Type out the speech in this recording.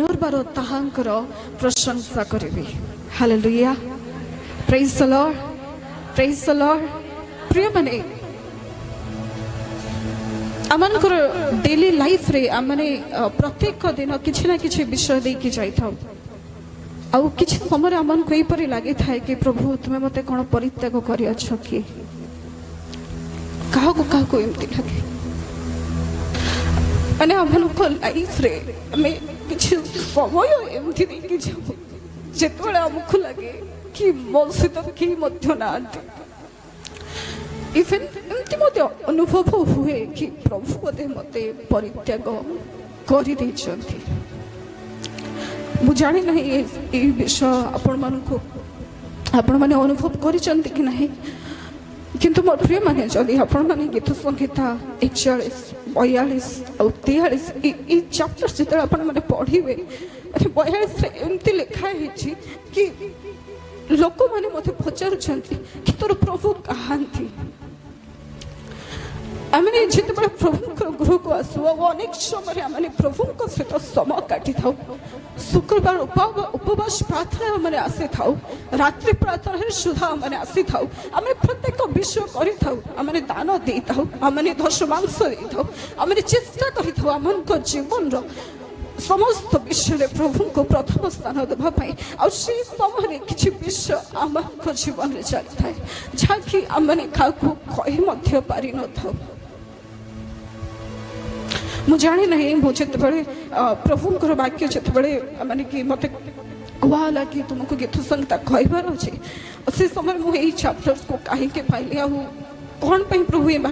पुनर्बार ताहांकर प्रशंसा करिबी। Hallelujah, praise the Lord, praise the Lord. प्रिय माने आमनकर डेली लाइफ रे आमने प्रत्येक दिन किछि ना किछि विषय दे कि जाई थाउ। आउ किछि समय आमन कोई परि लागे थाए कि प्रभु तुमे मते कोन परित्याग करि अछ कि काहा को एमती लागे माने आमन को लाइफ रे हमें किछि समय एमती दे कि जाऊ जेतबेला हमकु लागे कि मोसे तो कि मध्य ना इवन एमती मते अनुभव हुए कि प्रभु मते परित्याग करि दैछन्ति। मु जाने नहीं ये विषय आपण माने अनुभव करिसंति कि नहीं, किंतु मोर प्रिय माने जदि आपण माने गीत संगीता 41 42 और 43 ई चैप्टर जिते आपण माने पढ़िबे 42 रे एमती लिखा है कि लोक माने मते पचारुछंती कि तोर प्रभु कहांती। आमने जिते प्रभु गृह को आसु अनेक समय आमने प्रभु सहित समय काटि था। शुक्रवार उपवास प्रार्थना मैंने आसी था, रात्रि प्रार्थना सुधा मैंने आसी था। आम प्रत्येक विषय करि था, आमने दान दे था, आमने दशमांश दे था, आमने चेष्टा करि था आम जीवन रो समस्त विषय प्रभु को प्रथम स्थान देवाई। से समय किसी विषय आम जीवन में चली था जहाँकि आमने क्या कही पारि न था। मु जानी नहीं मुझे प्रभुंर वाक्य जिते माने कि मत कहला कि तुमको गीत संगीता कहबार अच्छे से समय मुझे चैप्टर्स को कहीं पाइली आ कौन प्रभु